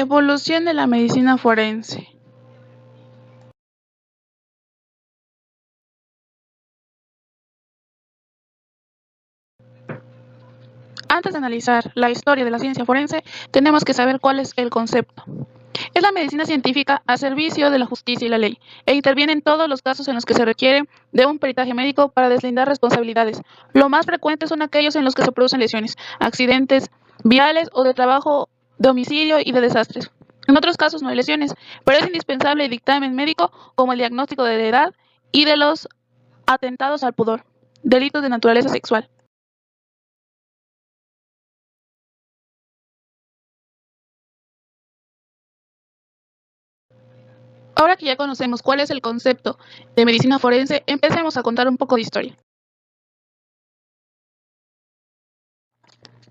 Evolución de la medicina forense. Antes de analizar la historia de la ciencia forense, tenemos que saber cuál es el concepto. Es la medicina científica a servicio de la justicia y la ley, e interviene en todos los casos en los que se requiere de un peritaje médico para deslindar responsabilidades. Lo más frecuente son aquellos en los que se producen lesiones, accidentes viales o de trabajo, de homicidio y de desastres. En otros casos no hay lesiones, pero es indispensable el dictamen médico como el diagnóstico de la edad y de los atentados al pudor, delitos de naturaleza sexual. Ahora que ya conocemos cuál es el concepto de medicina forense, empecemos a contar un poco de historia.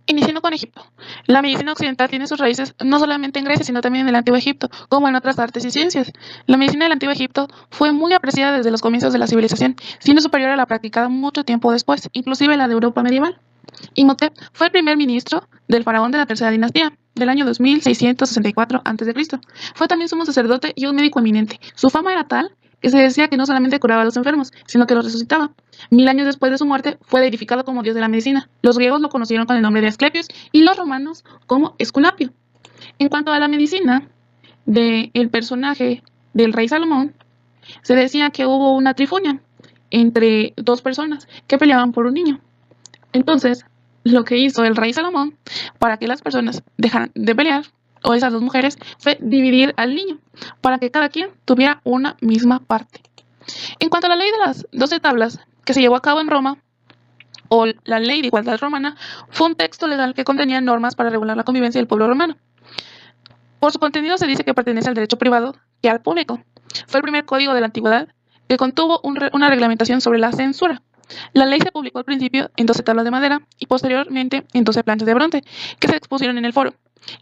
Iniciando con Egipto. La medicina occidental tiene sus raíces no solamente en Grecia, sino también en el Antiguo Egipto, como en otras artes y ciencias. La medicina del Antiguo Egipto fue muy apreciada desde los comienzos de la civilización, siendo superior a la practicada mucho tiempo después, inclusive la de Europa medieval. Imhotep fue el primer ministro del faraón de la tercera dinastía, del año 2664 a.C. Fue también sumo sacerdote y un médico eminente. Su fama era tal que se decía que no solamente curaba a los enfermos, sino que los resucitaba. 1000 años después de su muerte, fue deificado como dios de la medicina. Los griegos lo conocieron con el nombre de Asclepios y los romanos como Esculapio. En cuanto a la medicina del personaje del rey Salomón, se decía que hubo una trifunia entre dos personas que peleaban por un niño. Entonces, lo que hizo el rey Salomón para que las personas dejaran de pelear, o esas dos mujeres, fue dividir al niño para que cada quien tuviera una misma parte. En cuanto a la ley de las 12 tablas que se llevó a cabo en Roma, o la ley de igualdad romana, fue un texto legal que contenía normas para regular la convivencia del pueblo romano. Por su contenido se dice que pertenece al derecho privado y al público. Fue el primer código de la antigüedad que contuvo una reglamentación sobre la censura. La ley se publicó al principio en 12 tablas de madera y posteriormente en 12 planchas de bronce que se expusieron en el foro.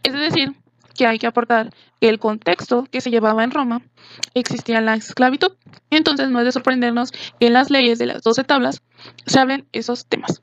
Es decir, que hay que aportar que el contexto que se llevaba en Roma existía la esclavitud. Entonces no es de sorprendernos que en las leyes de las 12 tablas se hablen esos temas.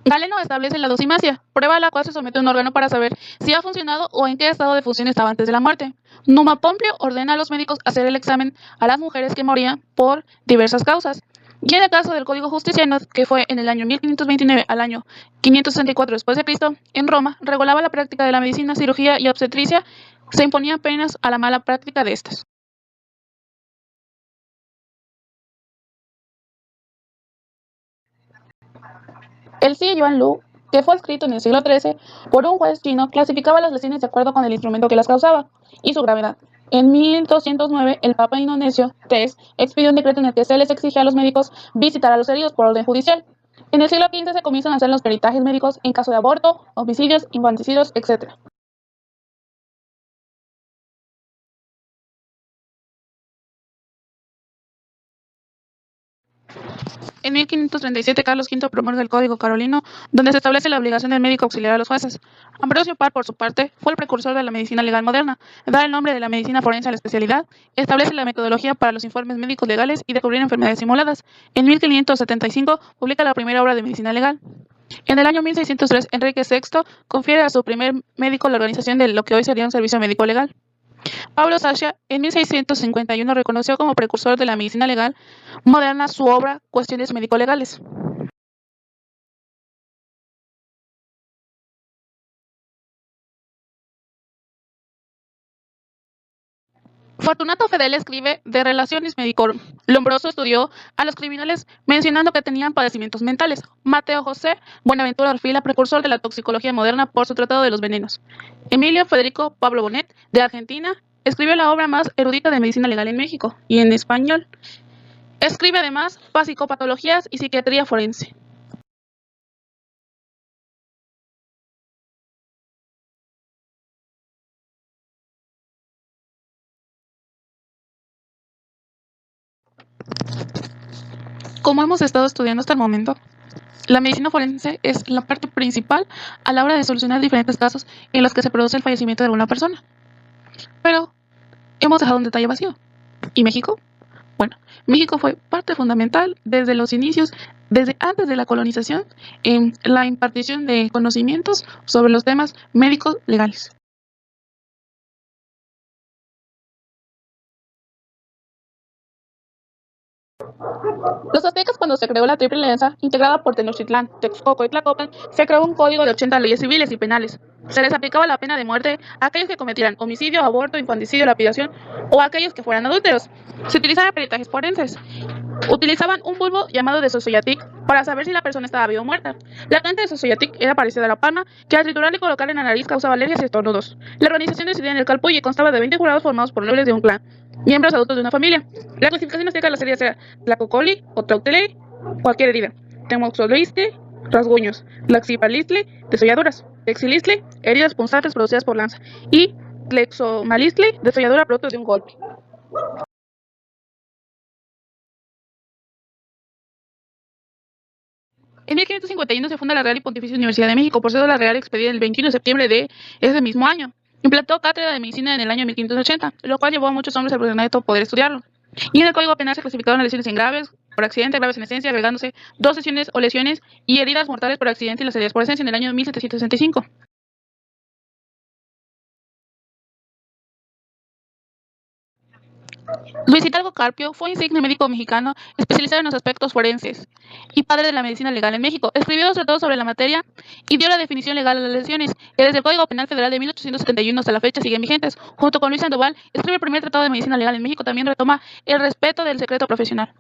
Galeno establece la dosimasia, prueba a la cual se somete un órgano para saber si ha funcionado o en qué estado de función estaba antes de la muerte. Numa Pomplio ordena a los médicos hacer el examen a las mujeres que morían por diversas causas. Y en el caso del Código Justiniano, que fue en el año 1529 al año 564 después de Cristo, en Roma, regulaba la práctica de la medicina, cirugía y obstetricia, se imponían penas a la mala práctica de estas. El Xi Yuan Lu, que fue escrito en el siglo XIII por un juez chino, clasificaba las lesiones de acuerdo con el instrumento que las causaba y su gravedad. En 1209, el Papa Indonesio X expidió un decreto en el que se les exigía a los médicos visitar a los heridos por orden judicial. En el siglo XV se comienzan a hacer los peritajes médicos en caso de aborto, homicidios, infanticidios, etc. En 1537, Carlos V promulga el Código Carolino, donde se establece la obligación del médico auxiliar a los jueces. Ambrosio Par, por su parte, fue el precursor de la medicina legal moderna. Da el nombre de la medicina forense a la especialidad, establece la metodología para los informes médicos legales y de cubrir enfermedades simuladas. En 1575 publica la primera obra de medicina legal. En el año 1603, Enrique VI confiere a su primer médico la organización de lo que hoy sería un servicio médico legal. Pablo Sasha, en 1651, reconoció como precursor de la medicina legal moderna su obra Cuestiones médico-legales. Fortunato Fedele escribe de Relaciones Medicorum. Lombroso estudió a los criminales mencionando que tenían padecimientos mentales. Mateo José Buenaventura Orfila, precursor de la toxicología moderna por su Tratado de los Venenos. Emilio Federico Pablo Bonet, de Argentina, escribió la obra más erudita de medicina legal en México y en español. Escribe además Psicopatologías y Psiquiatría Forense. Como hemos estado estudiando hasta el momento, la medicina forense es la parte principal a la hora de solucionar diferentes casos en los que se produce el fallecimiento de alguna persona. Pero hemos dejado un detalle vacío. ¿Y México? Bueno, México fue parte fundamental desde los inicios, desde antes de la colonización, en la impartición de conocimientos sobre los temas médicos legales. Los aztecas, cuando se creó la Triple Alianza, integrada por Tenochtitlán, Texcoco y Tlacopan, se creó un código de 80 leyes civiles y penales. Se les aplicaba la pena de muerte a aquellos que cometieran homicidio, aborto, infanticidio, lapidación o a aquellos que fueran adúlteros. Se utilizaban peritajes forenses. Utilizaban un bulbo llamado de Sosoyatic para saber si la persona estaba viva o muerta. La planta de Sosoyatic era parecida a la palma, que al triturarla y colocarla en la nariz causaba alergias y estornudos. La organización decidida en el Calpulli constaba de 20 jurados formados por nobles de un clan, miembros adultos de una familia. La clasificación azteca de las heridas era Tlacocoli o Tlautele, cualquier herida. Temoxolistle, rasguños. Tlaxipalistle, desolladuras. Texilistle, heridas punzantes producidas por lanza. Y Tlexomalistle, desolladura producto de un golpe. En 1551 se funda la Real y Pontificia Universidad de México por cédula real expedida el 21 de septiembre de ese mismo año. Implantó cátedra de medicina en el año 1580, lo cual llevó a muchos hombres al profesional poder estudiarlo. Y en el Código Penal se clasificaron las lesiones en graves, por accidente, graves en esencia, agregándose dos lesiones o lesiones y heridas mortales por accidente y las heridas por esencia en el año 1765. Luis Hidalgo Carpio fue insigne médico mexicano especializado en los aspectos forenses y padre de la medicina legal en México. Escribió dos tratados sobre la materia y dio la definición legal a las lesiones, que desde el Código Penal Federal de 1871 hasta la fecha siguen vigentes. Junto con Luis Sandoval, escribe el primer tratado de medicina legal en México. También retoma el respeto del secreto profesional.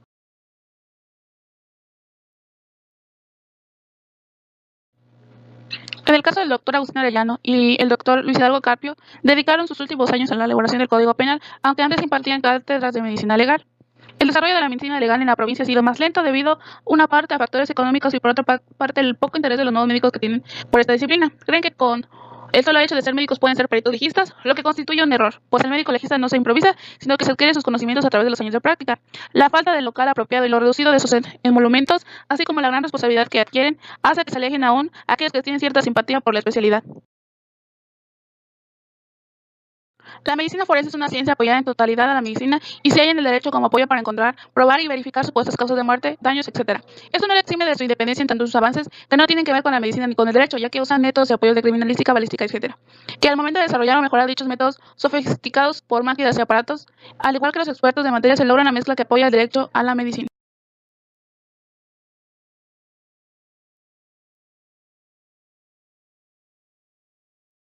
En el caso del doctor Agustín Arellano y el doctor Luis Hidalgo Carpio, dedicaron sus últimos años a la elaboración del Código Penal, aunque antes impartían cátedras de medicina legal. El desarrollo de la medicina legal en la provincia ha sido más lento debido, una parte, a factores económicos y por otra parte, el poco interés de los nuevos médicos que tienen por esta disciplina. Creen que con el solo hecho de ser médicos pueden ser peritos legistas, lo que constituye un error, pues el médico legista no se improvisa, sino que se adquiere sus conocimientos a través de los años de práctica. La falta de local apropiado y lo reducido de sus emolumentos, así como la gran responsabilidad que adquieren, hace que se alejen aún a aquellos que tienen cierta simpatía por la especialidad. La medicina forense es una ciencia apoyada en totalidad a la medicina y se halla en el derecho como apoyo para encontrar, probar y verificar supuestas causas de muerte, daños, etc. Esto no le exime de su independencia en tanto sus avances que no tienen que ver con la medicina ni con el derecho, ya que usan métodos y apoyos de criminalística, balística, etc. Que al momento de desarrollar o mejorar dichos métodos sofisticados por máquinas y aparatos, al igual que los expertos de materia, se logra una mezcla que apoya el derecho a la medicina.